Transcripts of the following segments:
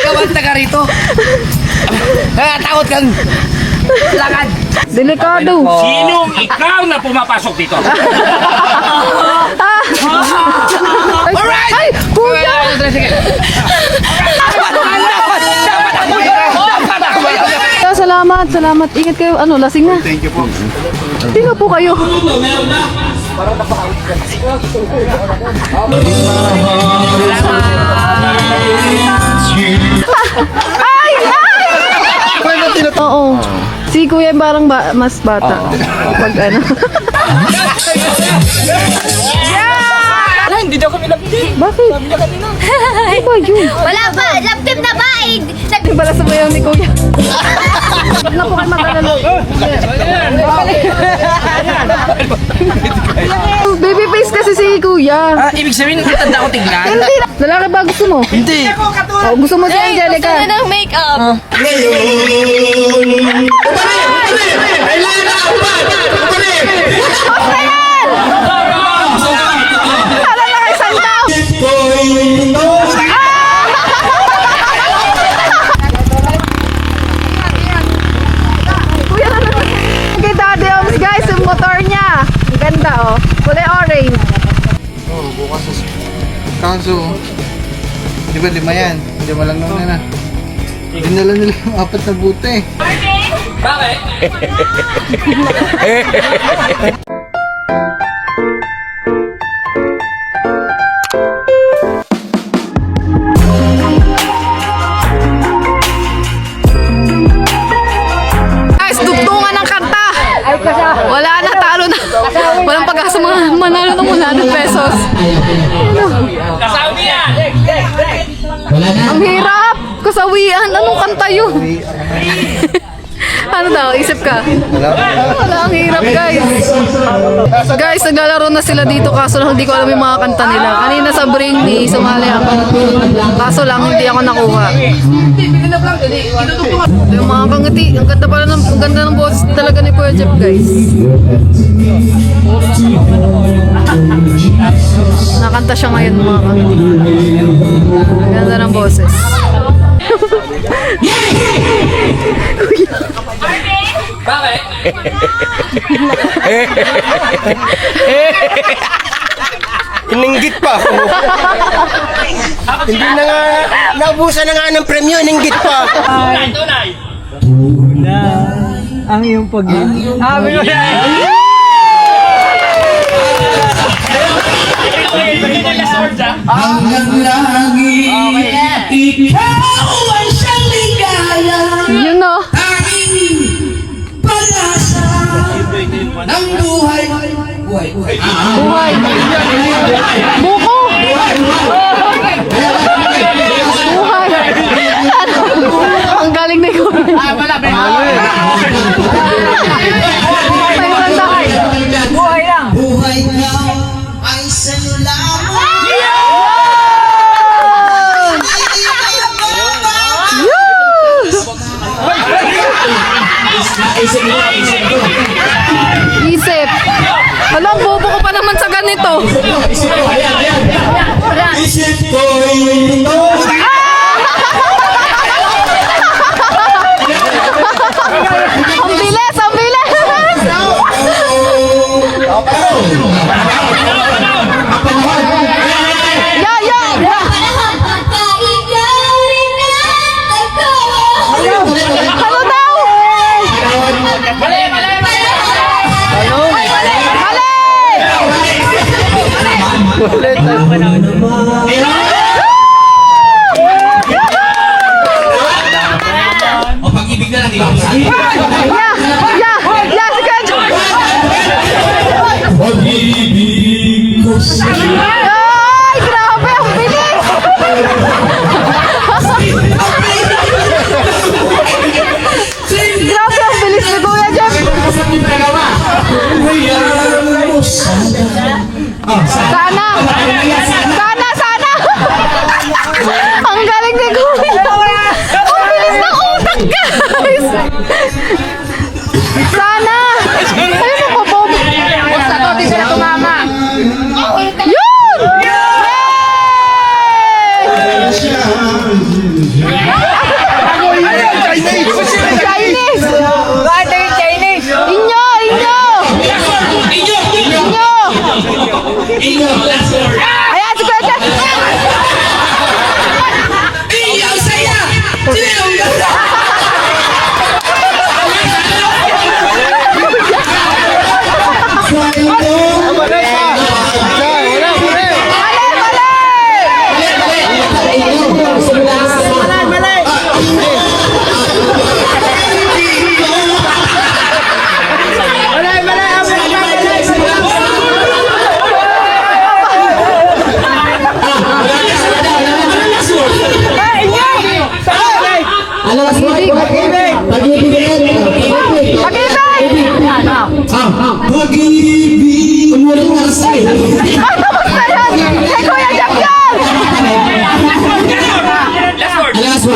Ikaw ang taga rito. Takot kang lakad. Delikado. Sinong ikaw na pumapasok dito? Alright! Ay, kuya! Salamat, salamat. Ingat kayo. Ano, lasing na. Thank you po. Tingnan po kayo. Ay! Ay! Oo. Si kuya parang mas bata. Pag ano. Hindi daw kami lapit. Bakit? Ano ba yun? Wala pa, love team na ba? Bala sa mayaw ni kuya. Huwag na po kayo mag-alala. Baby face kasi si kuya. Ibig sabihin, natanda ko tignan. Hindi na. Lalaki ba gusto mo? Hindi. Oh, gusto mo si Angelica? Gusto na ng make-up. Hala na kay Santaw! Kuya, ano kay Daddy Oms, guys, yung motor niya. Ang ganda, oh. Kulay orange. Oh, bukas sa... Kaso, di ba 5 yan? 5 lang naman na. Dinala nila yung 4 na buti. Bakit? Guys, dugtungan ng kanta. Wala na, talo na. Walang pag-asa manalo ng 100 pesos. Kasabi yan! Ang hirap! Kasawian! Anong kanta yun? Ano daw? Isip ka? Wala, ang hirap guys. Guys, naglalaro na sila dito kaso lang hindi ko alam yung mga kanta nila. Kanina sa Bring Me, sumali ako. Kaso lang hindi ako nakuha. Yung mga kangiti, ang ganda pala ng, ang ganda ng boses talaga ni Kuya Jeff guys. Nakanta siya ngayon mga kangiti. Ang ganda ng boses. Bakit? Ininggit pa ako. Hindi na nga, naubusan na nga ng premyo, ininggit pa. Tunay! Ang iyong pag-ibig. Sabi ko na! Hanggang langit, ikaw ay siyang ligaya. Yun o. Tanging pag-asa ng buhay. Buhay. Buhay. Buko. Buhay. Ang galing na yun. May kanta. Buhay na ay sanulaman. Isip. Walang bobo ko pa naman sa ganito. Isip ko'y ito. Ang bilis, ang bilis. Yeah, yeah, yeah. Ano daw? Mali! O pag-ibig na lang, di ba? Yeah, si Kenjo. Pag-ibig ko sa'yo. Ay, grabe, ang bilis. Grabe, ang bilis ni Kuya Jeff. Hayaan mo sana. Sana. Sana, sana.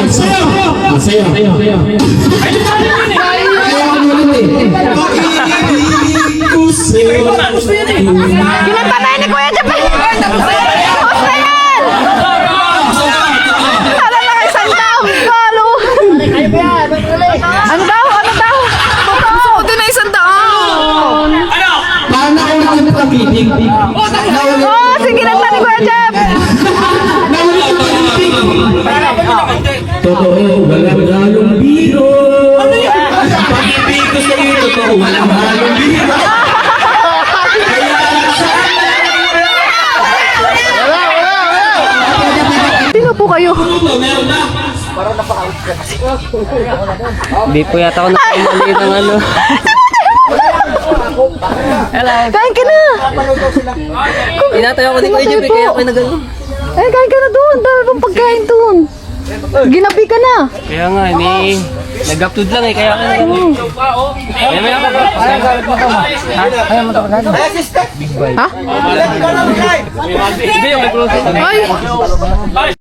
Masaya! Masaya! Pag-ibig ko sa'yo. Kinatay ni Kuya Jeff! Gusto yan! Alam na kayo saan daw! Ano? Ano daw? Ano daw? Gusto ko din na isang daon! Paano ako nakapag-ibig? Oh, sige lang ni Kuya Jeff! Totoo, walang halong biro. Pag-ibig ko sa'yo, totoo, walang halong biro. Sino po kayo? Hindi po yata ako nakamali ng ano. Kain ka na! Tinatayo ko din ko Jeff, kaya ako nagano. Eh, kain ka na doon. Dami pang pagkain doon. Ginabi ka na. Kaya nga, nag-upload lang kaya ako. Kaya may ako. Ha? Hindi yung nag-process. Ay!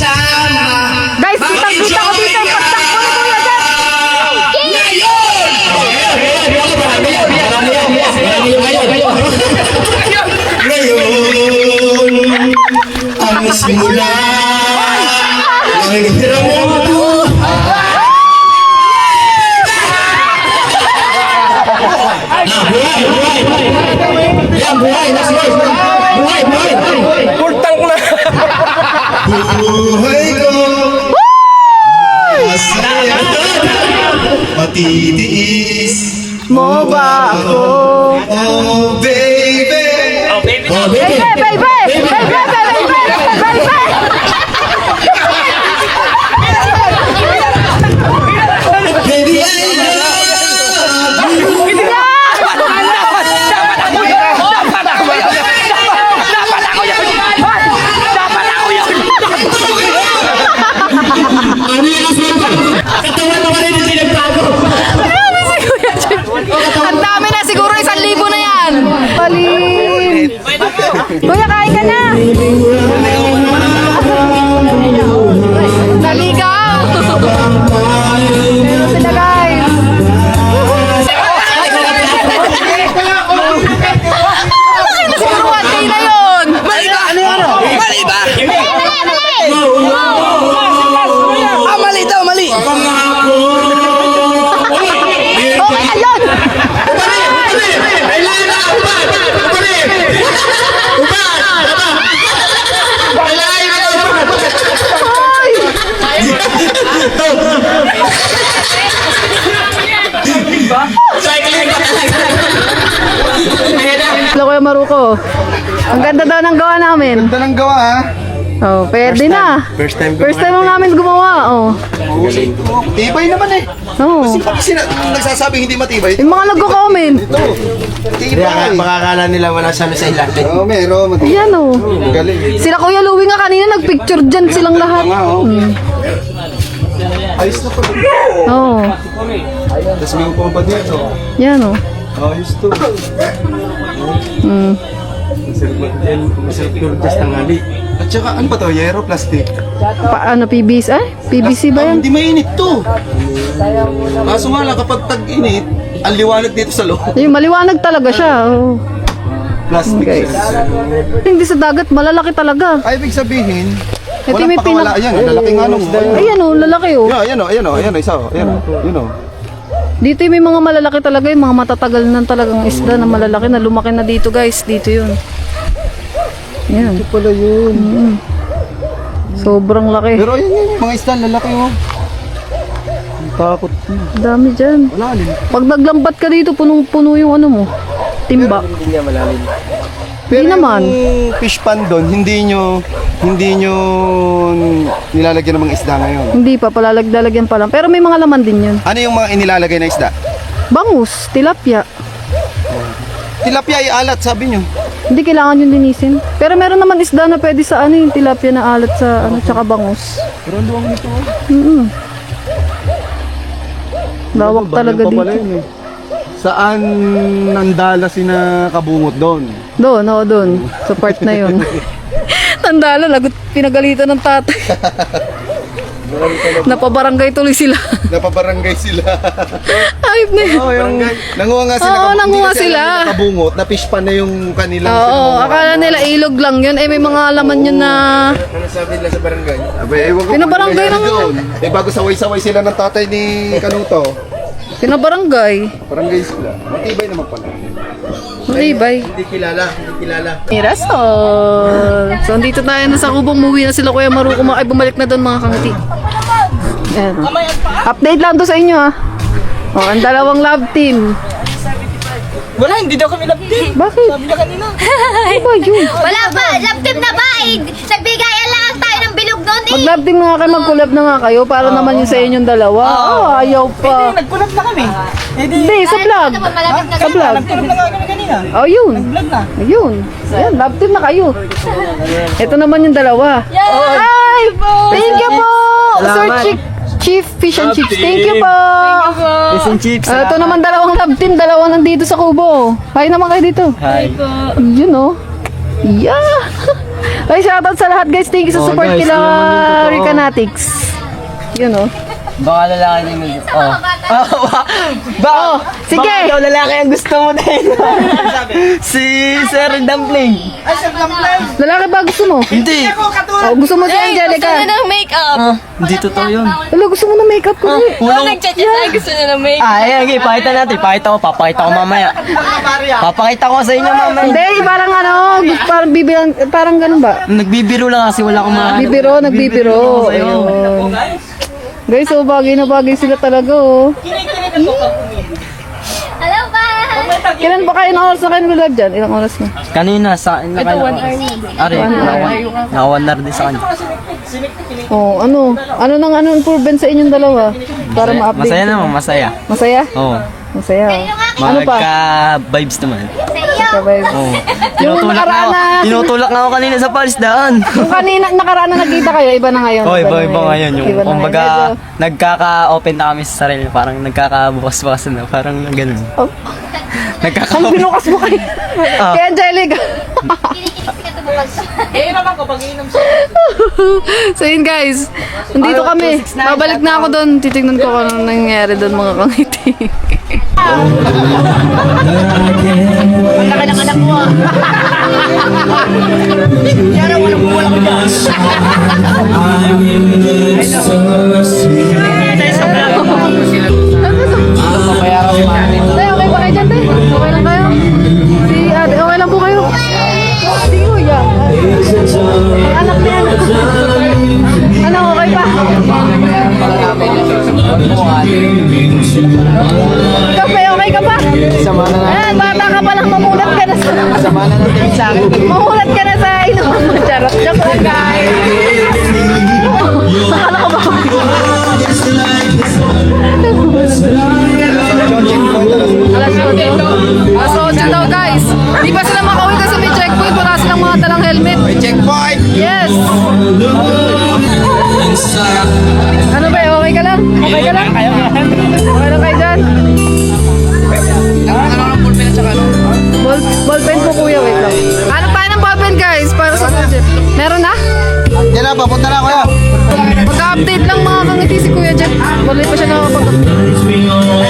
Guys, kitang-kita ko dito yung pagtakbo ni Kuya Jeff. Ngayon, ang simula ng hirap mo. Buhay ko masaya, matitiis Mo ba ako? oh baby. Oh, baby. Oh baby. Baby! Baby! Baby! Baby, I love you. Ano yung nasulat? Katawan naman rin yung pinagbago. Grabe si Kuya Jeff. Ang dami na, siguro 1,000 na yan. Palim. Kuya, kain ka na. Naligaw. Meron sila, guys. Malaki na siguro 1K na yun. Mali ba? Mali ba? Ah, mali daw, mali. Okay, ayun. Hello, Kuya Maruko. Ang ganda daw ng gawa namin. Ganda ng gawa ha. Oh, pwede na. First time First time lang namin gumawa. Oh. Tibay naman eh. Oh. Kasi nagsasabi hindi matibay. Yung mga nagko-comment. Kaya Tibay. makakala nila wala sana sa ilalim. Oo, meron. Matibay. Yan oh. Galing. Sila Kuya Louie nga kanina nagpicture dyan silang lahat. Nga oh. Ayos na pala. Oo. Tapos may upang pa dito. Yan oh. Ayos to. Secure just tangali. At saka ano ba to? Yero plastic. Paano PVC? PVC ba yan? Hindi mainit to. Kaso nga lang kapag tag-init, ang liwanag dito sa loob. Yung maliwanag talaga siya. Oh. Plastic Guys. siya. Hindi sa dagat, malalaki talaga. Ay, ibig sabihin, Ito walang may pakawala. pinak- Ayan, ang lalaki nga nung isda. Ayan oh, lalaki oh. Ayan o, ayan o, ayan o, isa o. Ayan o, yun o. Dito yung may mga malalaki talaga, yung mga matatagal na talagang isda na malalaki na lumaki na dito guys. Dito yun. Yan. Ito pala yun. Sobrang laki. Pero ayan yun, yung mga isda, lalaki o. Ang takot. Dami dyan. Wala alin. Pag naglambat ka dito, punong-puno yung ano mo. Timba. Hindi niya malalim. Hindi naman. Yung fish pan doon, hindi nyo nilalagyan ng mga isda ngayon. Hindi pa, palalagyan pa lang. Pero may mga laman din yun. Ano yung mga inilalagay na isda? Bangus, tilapia. Tilapia ay alat, sabi nyo. Hindi kailangan yung linisin. Pero meron naman isda na pwede sa ano yung tilapia na alat sa ano, tsaka bangus. Pero ang luwang nito. Mm-mm. Lawak talaga Bayan pa pala dito. yun, eh. Saan nandala sina kabungot doon? Doon, oo, doon. Sa part na yun. Tandala, lagot pinagalitan ng tatay. Napabarangay tuloy sila. Napabarangay sila. Ayop na yun. Oo, yung nanguha nga sila. Oo, nanguha Hindi kasi sila. alam na kabungot, na-fish pa na yung kanilang Oo, akala nila ilog lang yun. Eh, may mga laman yun na... Ano sabi nila sa barangay? Abay, ewan ko. Pinabarangay lang doon. Eh, bago saway-saway sila ng tatay ni Kanuto. Pinabarangay. Barangay sila. Matibay naman pala. Malibay. Hindi kilala. Mirasol. So, andito tayo na sa kubong. Muwi na sila Kuya Maru. Ay, bumalik na doon mga kangiti. Ayan. Update lang to sa inyo ha. Oh, ang dalawang love team. Wala, hindi daw kami laptin. Bakit? Sabi niya kanina. Ano ba yun? Wala pa, love team na ba? Nagbigayan lang tayo ng bilog noon eh. Mag-love team na nga kayo, mag-collab na nga kayo para naman yun sa inyong dalawa. Oh, ayaw pa. Nagpunap na kami. Hindi, sa vlog. Naman malapit na Sa vlog. Nagpunap na nga kami kanina. Oh, yun. Vlog na. Ayun. Ayan, love team na kayo. Ito naman yung dalawa. Ay! Thank you po! Sir Chief Fish and Chips. Thank you po! Fish and chips. Ito naman dalawang love team. Dalawa nandito sa kubo. Hi naman kayo dito. Hi. Yun oh. Yeah! Ay, shoutout sa lahat guys. Thank you sa support guys, kila salamat dito. Ricanatics. Yun oh. Baka lalaki din. Oh. Oh, sige! Baka ikaw lalaki ang gusto mo din. Si Sir Dumpling. Lalaki ba gusto mo? Hindi. Oh, gusto mo si Angelica? Gusto niya ng makeup. Hindi totoo yun. Hello, gusto mo na makeup ko? Ulong. Nag-chat-chat ay gusto niya ng makeup. Ayan, okay, pakita natin. Papakita ko mamaya. Papakita ko sa inyo mamaya. Hindi, parang ano, parang bibilang, parang ganun ba? Nagbibiro lang kasi wala akong mahanap. Nagbibiro. Ayun. Guys, so bagay na bagay sila talaga, oh. Hello ba? Kailan ba kayo na oras na kayo nag-live dyan? Ilang oras na? Kanina sa akin na kayo. Ari, nakawanar din sa kanya. Oh, ano nang improvement sa inyong dalawa? Para ma-update. Masaya naman, masaya. Masaya? Oo. Masaya. Ano pa? Magka-vibes naman. Sabay. Oo. Yung nakaraan na- Tinutulak na ako kanina sa palisdaan. Kung kanina, nakaraan na nagkita kayo, iba na ngayon. Oh, iba ngayon. Yung Iba na kumbaga, ngayon. nagkaka-open na kami sa sarili. Parang nagkakabukas-bukas na. Parang ganun. Oh. Ang Nagkaka-open. binukas mo kayo. Kay Angelica. Kinikinis ka tumabag. So yun guys, nandito kami. Babalik na ako doon. Titignan ko kung ano nangyayari doon mga kangiti. Tay, okay ba kayo dyan, Tay? Okay lang kayo? Si ate, okay lang po kayo? Si Kuya. May anak na yan. Ano, okay pa? Kape, okay ka pa? Ayan, bata ka pa lang, mamulat ka na sa... Mamulat ka na sa inuman mo. Charot. Joke lang, guys. Akala ko ba? Alas 8 daw, guys. Di pa sila makauwi kasi may checkpoint. Wala silang mga dalang helmet. Checkpoint! Yes! Ano ba? Okay ka lang? Okay ka lang? Okay lang kayo dyan? Ballpen po kuya, wait lang. Ano pa ng ballpen guys? Para sa project. Meron na? Yan na, papunta na ako yan. Mag-update lang mga kangiti si Kuya Jeff. Wala pa siya nakapag-update.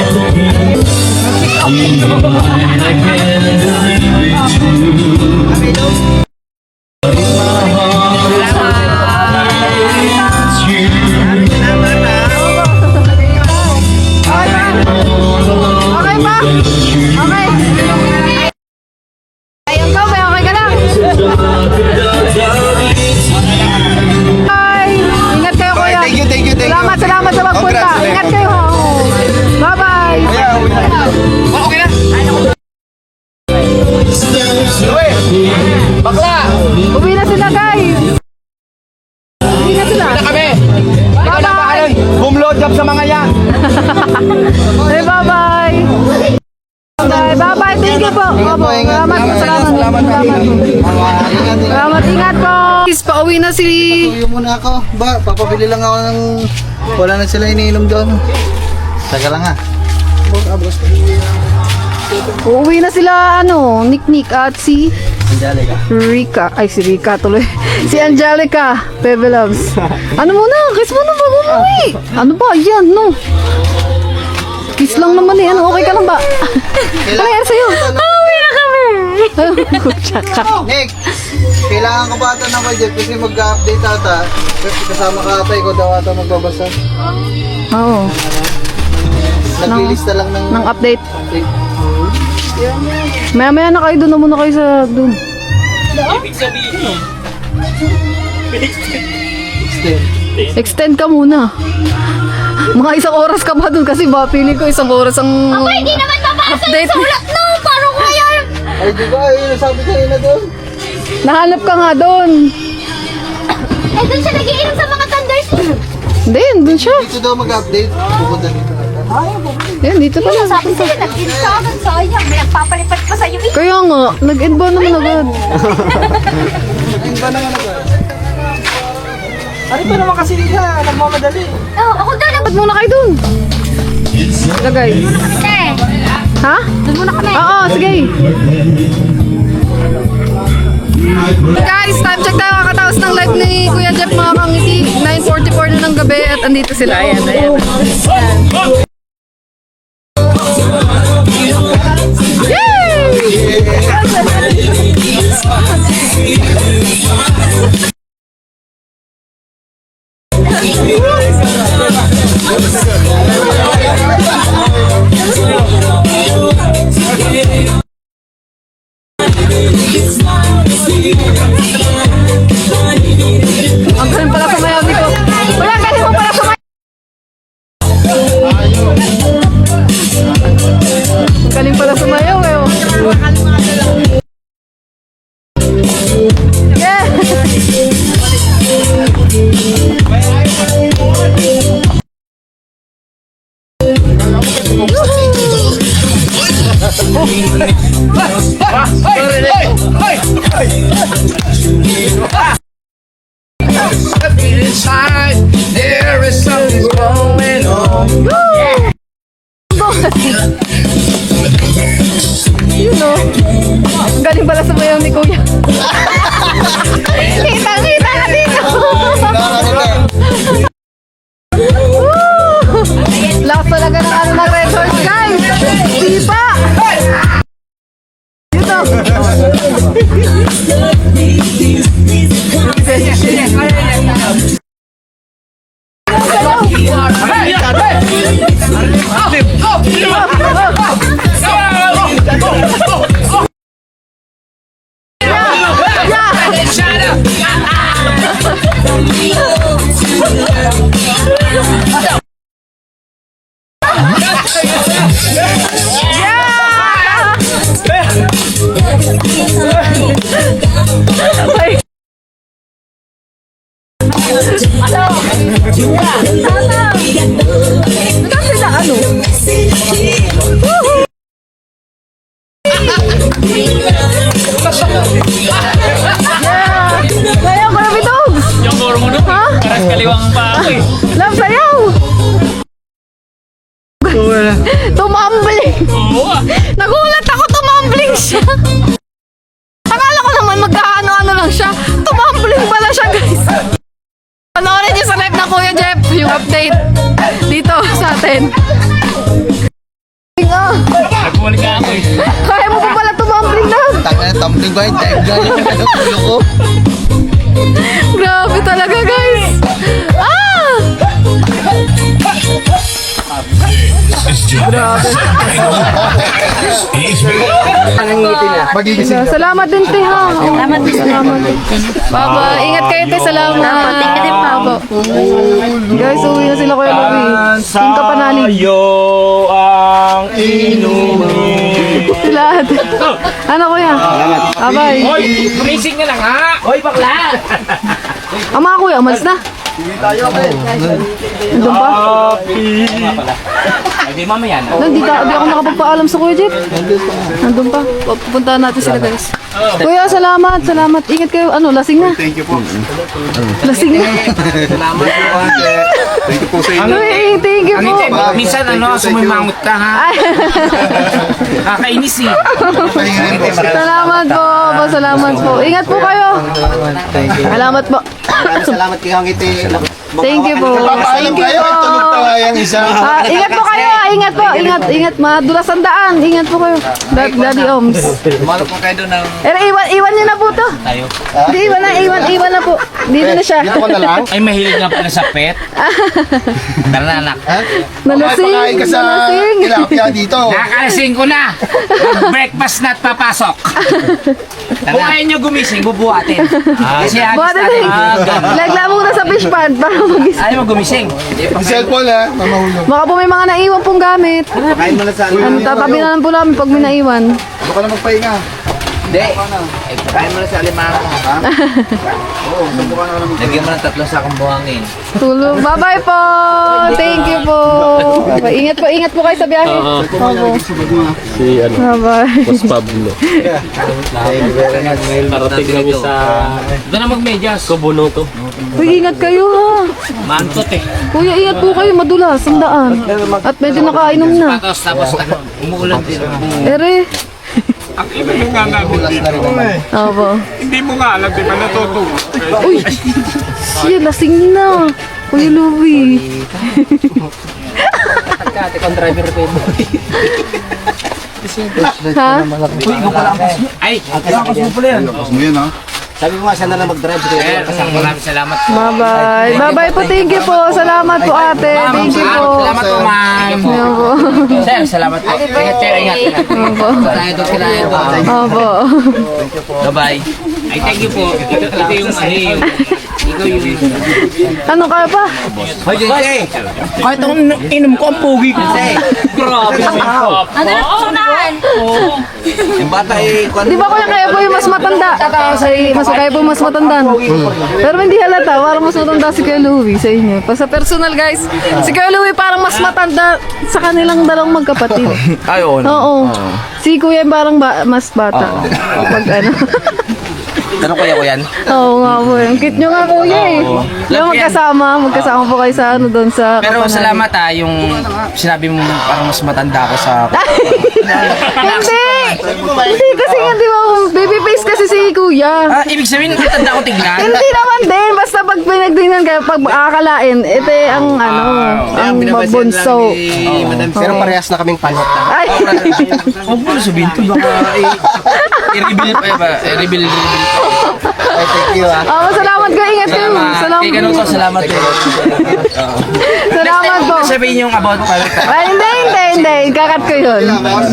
Okay ba? Okay. Ayun ka ba? Okay ka lang? Bye! Ingat kayo kuya. Thank you. Salamat sa pagpunta. Congrats. Ingat kayo ha. Bye-bye. Okay na. Bakla! Uwi na sila guys. Uwi na sila. Kami! Bye-bye. Bumload job sa mga yan! Hey, bye-bye. Bye-bye. Thank you po. Opo. Salamat. Salamat. Ingat po. Guys, pauwi na si... Uwi muna ako. Papabili lang ako ng... Wala na sila iniinom doon. Taga lang ha. Uuwi na sila, Nick at si Rika. Ay, si Rika tuloy. Si Angelica, Bebe Loves. Ano muna? Kiss muna bago umuwi. Ano ba? Yan, no? Kiss lang naman eh. Okay ka lang ba? Ano nangyari sa'yo? Uwi na kami. Nick, kailangan ka ba ata ng budget kasi mag-update ata. Kasama ka ata, ikaw daw ata magbabasa. Oo. Naglilista lang Ng update. update. Maya-maya na kayo doon na muna kayo sa doon. Ibig sabihin, Extend ka muna. Mga isang oras ka pa doon kasi ba feeling ko isang oras ang Ay, hindi naman mabasa update. yung sulat no. Parang kaya. Ay, di ba? Ay, nasabi kayo na doon. Nahanap ka nga doon. Eh, doon siya nagiinom sa mga thunders. Hindi, doon siya. Dito daw mag-update. Pupunta dito ata. Yan, dito pa lang. Sabi sa'yo, nag-in ka agad. Sayang, may nagpapalipat pa sa'yo eh. Kaya nga, nag-end ba naman agad? Ayun ba naman agad? Oh, ako daw Ba't muna kayo doon? Lagay. Eh, Ha? doon muna kami. Oo, sige. Guys, time check tayo kakataos ng live ni Kuya Jeff mga kangiti. 9:44 na ng gabi at andito sila. Ayan, ayan. Ang galing pala sumayaw nito. Wala, galing mo pala sumayaw. Ang galing pala sumayaw eh. Oh. Yeah! There is something going on. You know, ang galing pala sumayaw ni Kuya. Kita ka dito. Lakas talaga ng ano ng Red Horse, guys. Sipa. Dito. Ay. Kasi na ano? Sayaw ko na bitog! yung guro mo doon, Ha? paras kaliwang pa ako eh. Love, sayaw! Tumambling! Oo ah. Nagulat ako, tumambling siya! Akala ko naman magkaano-ano lang siya. Tumambling pala siya, guys. Panoorin niyo sa live na Kuya Jeff yung update dito sa atin. Nagpumalik ka ako eh. Kaya mo pa pala tumambling na. Tangina, tumbling ba yung dive galing yung ano, ulo ko? Grabe talaga, guys. Ah! Grabe. Magigising ka. Salamat din, te, ha. Salamat din. Salamat din. Baba, ingat kayo, te. Salamat. Thank you din, Pabo. Guys, uwi na sila, Kuya Lubi. Yung kapanalig. Sayo ang inumin. Sila. Ano, Kuya? Salamat. Abay. Hoy, racing na lang ha. Hoy, bakla. Ang mga Kuya, umalis na. Tayo, Nandun pa? Ay, di mamaya na. Hindi ako nakapagpaalam sa Kuya Jeep. Nandun pa. Pupuntahan natin sila guys. Kuya, salamat. Ingat kayo. Ano, lasing na. Thank you po. Lasing na. Salamat po, ate. Thank you po sa inyo. Uy, thank you Ang po. hindi, minsan sumimangot ka ha. Kakainis eh. Salamat po. Salamat po. Ingat po kayo. Salamat po. Salamat kay Hangiti. Thank you po. Papaalam Thank you kayo. po. Tulog pa nga yung isa. Ingat po kayo. Ingat po. Ingat. Madulas ang daan. Ingat po kayo. Daddy Oms. Malo po kayo doon ng... Pero iwan niyo na po to. Tayo. Hindi, iwan na po. Dito na siya. Dito ko na lang. Ay, mahilig nga pala sa pet. Tara na, anak. Nalasing. Pakain ka sa Nalasing. tilapia dito. Nakakalasing ko na. Breakfast na at papasok. Kung ayaw nyo gumising, bubuhatin. Kasi agis Buhatin natin. Lagla muna sa fish pan para mag-isa. Ayaw mo gumising. Yung cellphone ha, mamahulog. Baka po may mga naiwan pong gamit. Kain mo na sa Ano, tatabi na lang po namin pag may naiwan. Baka na magpahinga. Hindi. Kain mo na sa alimango. Lagyan mo ng 3 sakong buhangin. Tulog. Bye-bye po. Thank you po. Bye-bye. Ingat po kayo sa biyahe. Opo. Si Bye-bye. Pablo. Parating kami sa... Doon na mag-medyas. Kubuno to. Uy, ingat kayo ha. Mantot eh. Kuya, ingat po kayo. Madulas. Ang daan. At medyo nakainom na. Tapos umuulan din. Ere. Ang iba mo nga namin. Opo. Hindi mo nga alam, di ba natutuwa? Uy! Siya, lasing na. Kuya Louie. Kate kong driver ko yun. Ha? Ay, kasama mo pala yan. Tapos mo yun ha. Sabi mo nga, sana na mag-drive sa Eh, maraming salamat po. Bye-bye. Bye-bye po. Thank you po. Salamat po ate. Thank you po. Salamat po, ma'am. Ayan po. Sir, salamat po. Ingat, sir, ingat. Opo. Kinain to. Opo. Bye-bye. Ay, thank you po. Ito yung ano ikaw yung... Ano kaya pa? Hoy, Jay! Kahit ang inom ko, ang pogi ko. Grabe. Ano na sunahan? Yung bata eh... Di ba kuya kaya po yung mas matanda? Kaya po yung mas matanda. No? Pero hindi halata. Parang mas matanda si Kuya Louie sa inyo. Sa personal guys, si Kuya Louie parang mas matanda sa kanilang dalawang magkapatid. Ay, oo. Oo. Si Kuya parang mas bata. Pag ano. Tanong kaya ko yan? Oo nga po. Ang cute nyo nga kuya eh. Yung magkasama po kayo sa ano doon sa Pero Kapanalig. salamat yung sinabi mo parang mas matanda ako sa... Hindi! Hindi kasi nga di ba, baby face kasi si kuya. Ibig sabihin, matanda ko tignan? Hindi naman din, basta pag pinagtingnan kayo, pag akalain, ito ang ano, ang mabunso. Pero parehas na kaming panot. Ay! Huwag mo sabihin ko, baka i-reveal pa ba? I-reveal. Thank you ha. Salamat kayo, ingat kayo. Kay ganun ko, salamat po. Salamat po. Sabihin yung about pa. Ay, hindi. Kakat ko yun.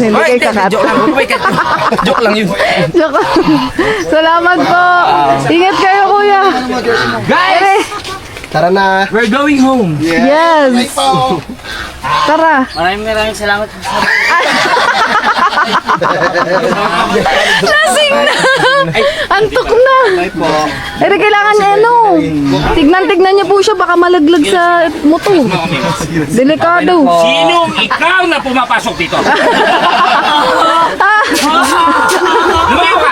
Hindi kayo kakat. Joke lang. Joke lang yun. Joke. Salamat po. Ingat kayo, kuya. Guys! Tara na. We're going home. Yes. Tara. Maraming salamat. Lasing na. Antok na. Pero kailangan niya ano. Tignan niyo po siya. Baka malaglag sa motor. Delikado. Sinong ikaw na pumapasok dito? Lumayo ka!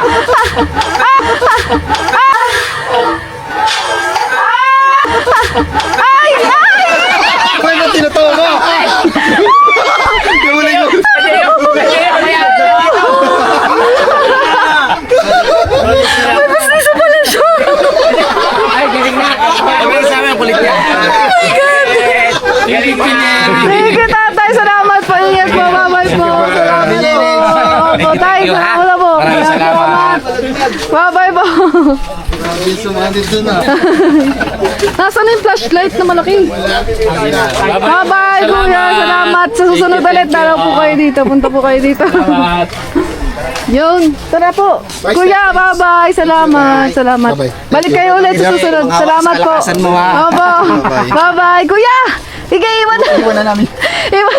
Ay! Ay, na tinatawa mo! Yung ulit mo. May basnisa pala siya. Ay, galing na. Galing sa amin, kulit yan. Oh my God. Galing ka na. Thank you, tatay. Salamat po. Ingat po. Bye-bye po. Salamat po. Opo, tay. Salamat po. Maraming salamat. Bye-bye po. Sumandit dun ah. Nasaan na yung flashlight na malaki? Bye-bye, kuya. Salamat. Sa susunod ulit, dalaw po kayo dito. Punta po kayo dito. Yun. Tara po. Kuya, bye-bye. Salamat. Salamat. Balik kayo ulit sa susunod. Salamat po. Kalakasan mo, ha? Opo. Bye-bye. Kuya! Ika, iwan na. Iwan na namin. Iwan.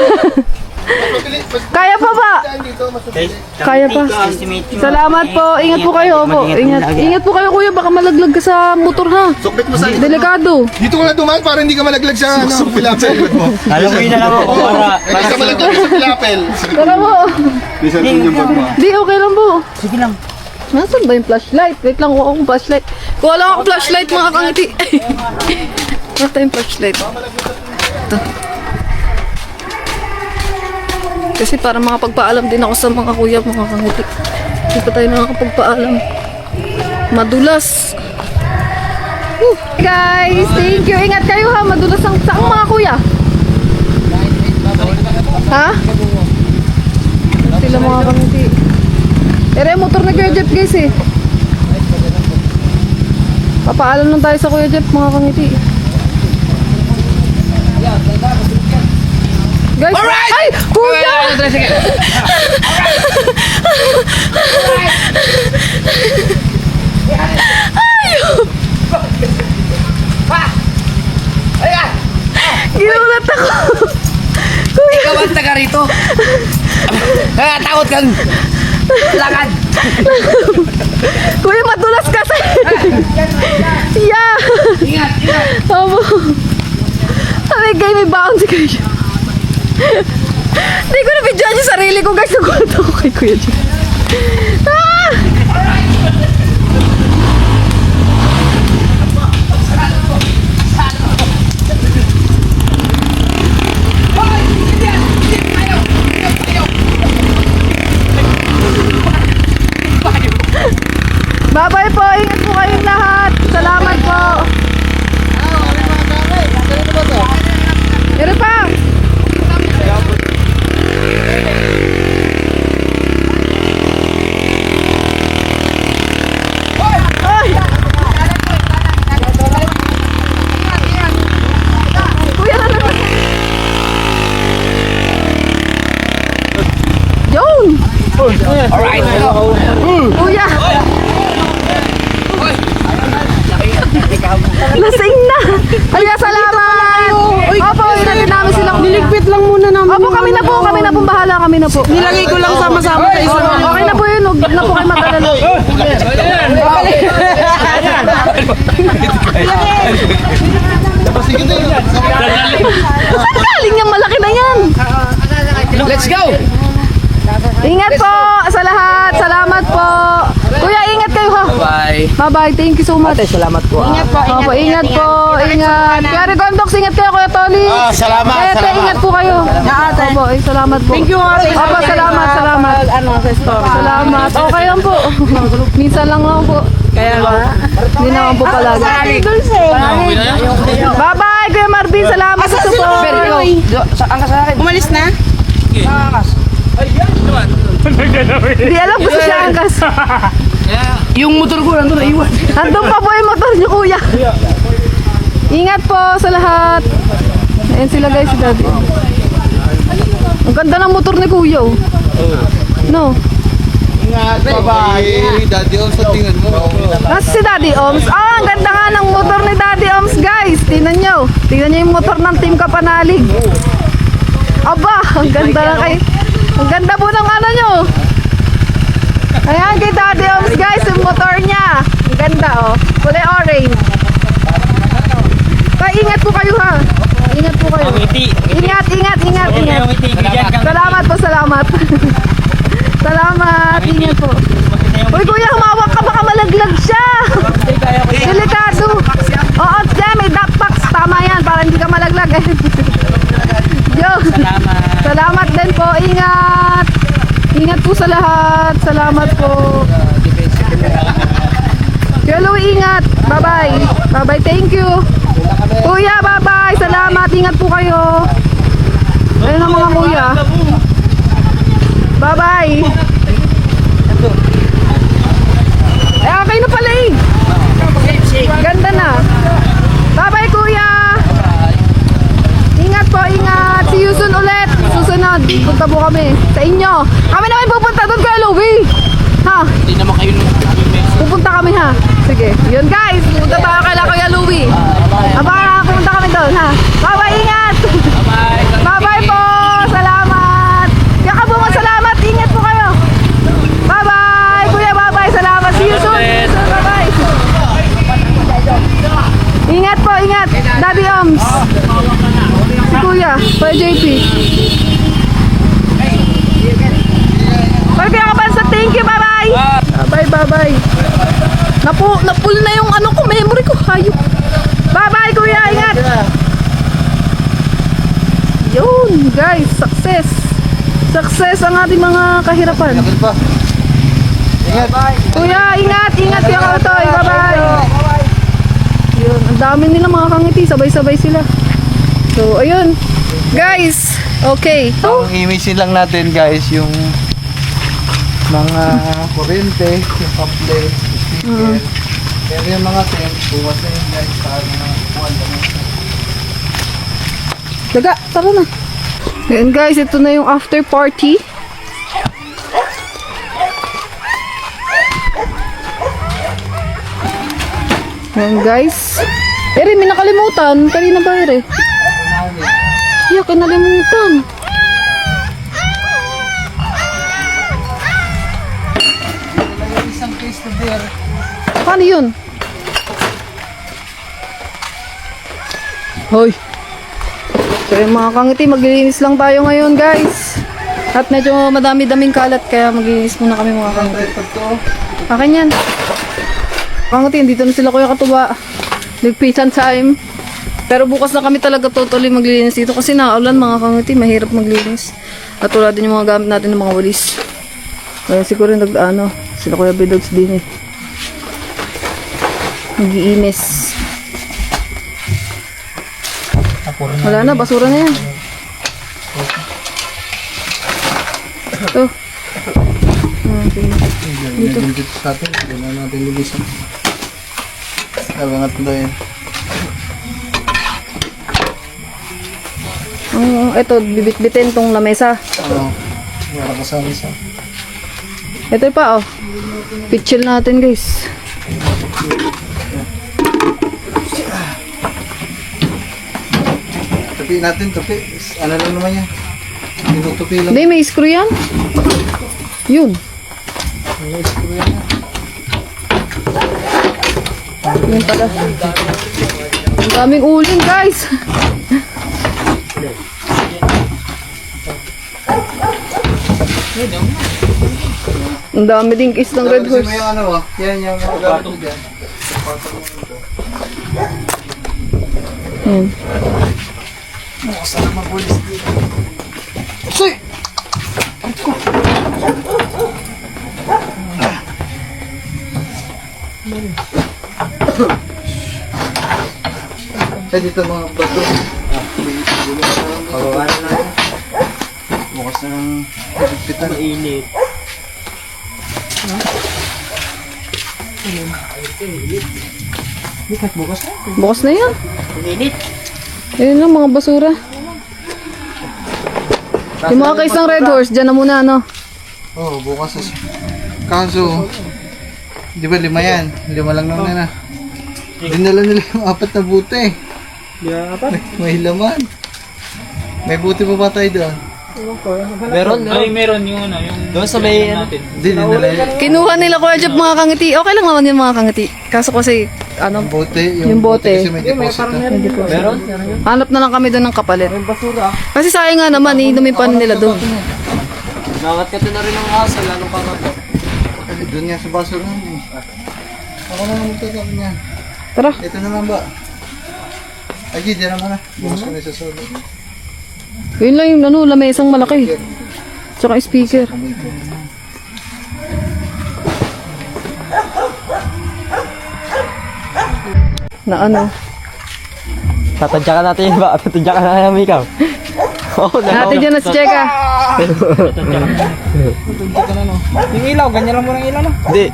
Kaya pa ba? Kaya pa. Salamat po. Ingat po kayo. Opo. Ingat po kayo kuya. Baka malaglag ka sa motor ha. Sukbit mo sa Delikado. Dito ko na dumaan para hindi ka malaglag sa pilapel. Alam ko yun na lang ako para... Hindi ka malaglag sa pilapel. Tara po. Bisa yung bag mo. Di, okay lang po. Sige lang. Nasaan ba yung flashlight? Wait lang, kuha akong flashlight. Kuha lang akong flashlight mga kangiti. Wala tayong flashlight. Ito. Kasi para makapagpaalam din ako sa mga kuya, mga kangiti. Hindi pa tayo nakakapagpaalam. Madulas. Guys, thank you. Ingat kayo ha. Madulas ang saang mga kuya. Ha? Sila mga kangiti. Ere, motor na Kuya Jeff guys eh. Papaalam lang tayo sa Kuya Jeff mga kangiti. Guys, Alright! ay! Kuya! Ginulat ako. Kuya! Ikaw ang taga rito. Kaya takot kang lakad. Kuya, madulas kasi. Yeah! Ingat, ingat. Opo. Ay, guys, may baon si Kuya. Hindi ko na-videoan yung sarili ko, guys. Nagulat ako kay Kuya. Ah! Bye-bye po. Ingat po kayong lahat. Salamat po. Meron pa. Ay! Kuya, ano naman? Yun! Alright. Kuya! Lasing na! Kuya, salamat! Opo, inatin namin silang... Niligpit lang muna namin. Opo, kami na po bahala, kami na po. Nilagay ko lang sama-sama sa isa. Okay na po yun, huwag na po kayo mag-alala. Sige na yun. Saan galing yung malaki na yan? Let's go. Ingat po sa lahat, salamat po. Kuya, ingat kayo ha. Bye. Bye-bye, thank you so much. Salamat po. Ingat po, Opo, ingat po, ingat. Kuya Rigondox, ingat kayo, Kuya Tony. Salamat, Kaya salamat. ingat po kayo. Opo, salamat po. Thank you, ate. Opo, salamat. Ano, sa store. Salamat. Okay lang po. Minsan lang po. Kaya ba? Hindi naman po palagi. Bye-bye, Kuya Marvin. Salamat sa support. Umalis na? Hindi alam gusto siya angkas. Yung motor ko nandun na iwan. Andun pa po yung motor niyo, Kuya. Ingat po sa lahat. Ayan sila guys, si Daddy. Ang ganda ng motor ni Kuya, oh. No? Ingat, bye-bye. Daddy, sa tingin mo. Nasa si Daddy Oms. Ah, ang ganda nga ng motor ni Daddy Oms, guys. Tingnan nyo. Tingnan nyo yung motor ng Team Kapanalig. Aba, ang ganda na kay... Ang ganda po ng ano nyo. Ayan kay Daddy Oms, guys, yung motor niya. Ang ganda, oh. Kulay orange. Kaya ingat po kayo, ha. Ingat po kayo. Ingat, ingat, ingat, ingat. Salamat po, salamat. Salamat, ingat po. Uy, kuya, humawak ka, baka malaglag siya. Delikado. Oo, dyan, may duckbox. Tama yan, para hindi ka malaglag. Yo. Salamat din po, ingat. Ingat po sa lahat. Salamat po. Kuya Louie, ingat. Bye-bye. Bye-bye, thank you. Kuya, bye-bye. Salamat, ingat po kayo. Ayun ang mga kuya. Bye-bye. Eh, okay na pala eh. Ganda na. Bye-bye, kuya. Ingat po, ingat. See you soon ulit. Susunod. Punta po kami sa inyo. Kami naman pupunta doon, Kuya Louie. Ha? Hindi naman kayo Pupunta kami ha. Sige. Yun guys. Punta tayo kay Kuya Louie. Pupunta kami doon ha. Bye-bye, ingat. Bye-bye po. Salamat. bye-bye. Napul na yung ano ko, memory ko. Hayop. Bye-bye, kuya. Ingat. Yun, guys. Success. Success ang ating mga kahirapan. Dapat pa. Ingat. Kuya, ingat. Ingat, kuya Kautoy. Bye-bye. Yun, ang dami nila mga kangiti. Sabay-sabay sila. So, ayun. Guys, okay. Ang imisin lang natin guys yung mga kuryente, yung kable, speaker. Pero yung mga tent, buwas na yun guys para mga buwan na yun. Daga, tara na. Ayan guys, ito na yung after party. Ayan guys. Ere, may nakalimutan. Kanina ba, Ere? Yeah, kinalimutan. Isang case na beer. Paano yun? Hoy. So yung mga kangiti, maglilinis lang tayo ngayon guys. At medyo madami-daming kalat kaya maglilinis muna kami mga kangiti. Akin yan. Kangiti, dito na sila Kuya Katuba. Nagpisan time. Pero bukas na kami talaga totally maglilinis dito kasi naulan mga kangiti, mahirap maglinis. At wala din yung mga gamit natin ng mga walis. Kaya siguro sila Kuya Bidogs din eh. Mag-iinis. Wala na, basura na yan. Ito. Okay. Dito sa atin, hindi na natin lubisan. Abangat na daw yan. Ito, bibit-bitin tong lamesa. Oo. Wala kasama isa. Ito pa, oh. Pitchil natin, guys. Tupi natin, tupi. Ano lang naman yan? Tinutupi lang. Hindi, may screw yan. Yun. Yun pala. Ang daming uling, guys. Ang dami ding kiss ng Red Kasi Horse. may ano ah. Yan yung mga gamit mo dyan. Ayan. Bukas na magulis dito. Say! Dito mga bato. Pagawa na lang. Bukas na ng higpitan. Mainit. Bukas na yan. Mainit. Ayun lang, mga basura. Yung mga kaisang Red Horse, dyan na muna, ano? Oo, bukas na siya. Kaso, di ba 5 yan? 5 lang naman na. Dinala nila yung 4 na buti. May laman. May buti pa ba tayo doon? Meron, no? Ay, meron yung ano, yung... Doon sa may ano. Hindi, dinala yun. Kinuha nila Kuya Jeff mga kangiti. Okay lang naman yung mga kangiti. Kaso kasi, ano, Bote, Yung bote. kasi may deposit na. Meron? hanap na lang kami doon ng kapalit. Kasi sayang nga naman, inumin pa nila doon. Nangat ka na rin ng asa, lalo pa ka. Doon nga sa basura na eh. Ako na naman ito niya. Tara. Ito naman ba? Ay, dyan naman na. Bukas ko na sa solo. Yun lang yung ano, lamesang malaki. Tsaka speaker. Na ano? Tatadya ka natin ba? Tatadya ka na namin ikaw. Oo, Natin dyan na si Cheka. Yung ilaw, ganyan lang mo ng ilaw, no? Hindi.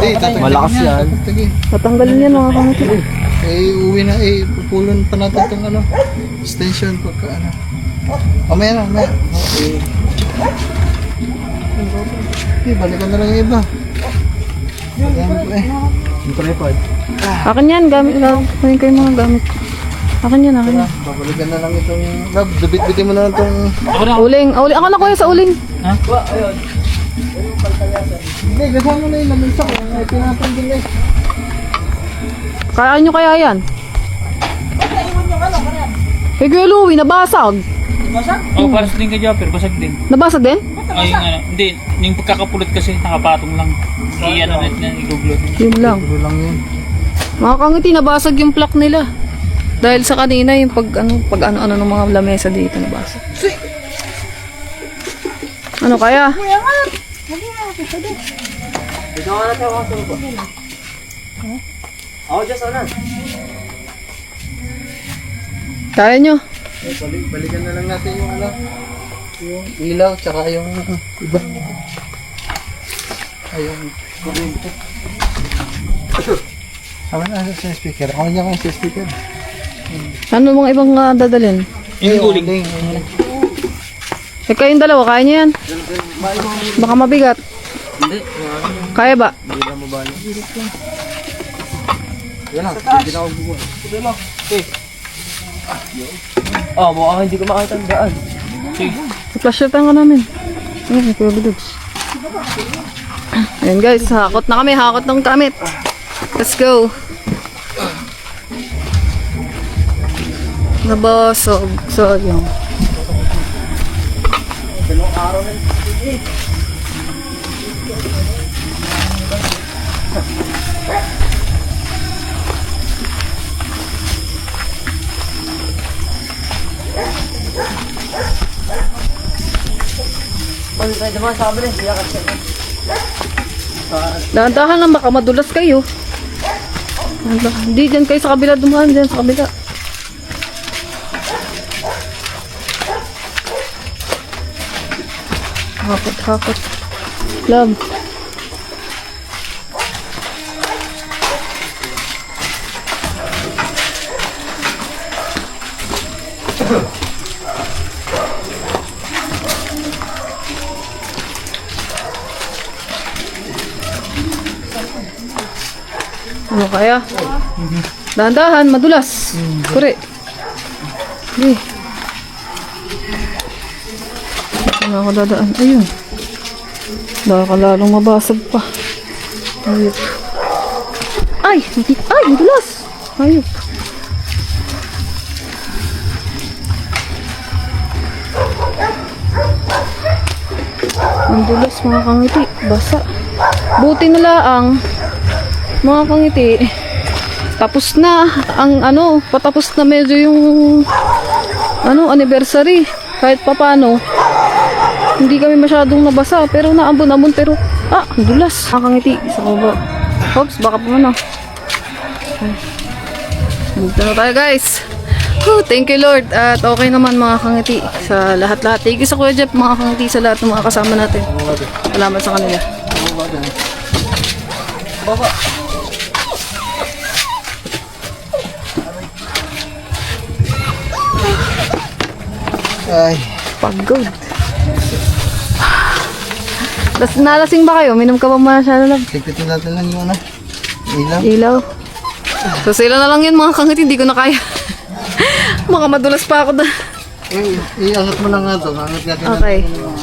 Eh, tatagin Malakas niya, yan. tatagin. Tatanggalin yan mga kangiti. Uwi na pupulon pa natin itong ano, extension pagka ano. Mamaya na, mamaya. Okay, balikan na lang yung iba. Yung tripod. Akin yan, gamit lang. Kunin kayo mga gamit. Akin yan, akin yan. Babalikan na lang itong, Rob, dubit-bitin mo na lang itong, Uling. Ako na kuya sa uling. hindi, kasama na yung lamisa ko. Ay, pinapanding guys. Kaya nyo kaya yan? Kay Kuya Louie, nabasag. Oh, para sa din kay Jopper, basag din. Nabasag din? Ay, ano, hindi. Yung pagkakapulot kasi, nakapatong lang. Ano na, iguglo. Yun lang. Gulo lang yun. Mga kangiti, nabasag yung plak nila. Dahil sa kanina, yung pag ano ng mga lamesa dito nabasag. Ano kaya? Kaya nyo? Balikan na lang natin yung ano. Yung ilaw, tsaka yung iba. Ay, yung kuryente. Tama na sa speaker. Ako niya kayo sa speaker. Ano mga ibang dadalhin? Yung guling. Eh kayong dalawa, kaya nyo yan? Baka mabigat. Hindi. Kaya ba? Yan lang. Hindi na ako buwan. Oh, mukhang hindi ko makita ang daan. Flasher-tan ka namin. Ayun, Kuya Budogs. Ayun guys, hakot na kami. Hakot ng kamit. Let's go. Nabasog. Sayang. Dahan-dahan lang, baka madulas kayo. Hindi, dyan kayo sa kabila. Dumaan dyan sa kabila. Hakot. Love. Ano kaya? Dahan-dahan, madulas. Kure. Hindi. Wala ako dadaan. Ayun. Baka lalong mabasag pa. Ayup. Ay! Madulas! Ayup. Madulas mga kangiti. Basa. Buti na laang mga kangiti. Tapos na ang patapos na medyo yung anniversary. Kahit papano, hindi kami masyadong nabasa, pero naambon-ambon, pero ang dulas. Mga kangiti sa kubo. Hops, baka po Dito na tayo guys. Thank you Lord. At okay naman mga kangiti sa lahat-lahat. Thank you sa Kuya Jeff mga kangiti sa lahat ng mga kasama natin. Salamat sa kanila. Baba. Ay. Pagod. Nalasing ba kayo? Minom ka ba masyado lang? Tigpitin natin lang yung ilaw. Ilaw. So sila na lang yun mga kangiti. Hindi ko na kaya. Baka madulas pa ako doon. Iangat mo na nga ito. Angat natin Okay. natin yung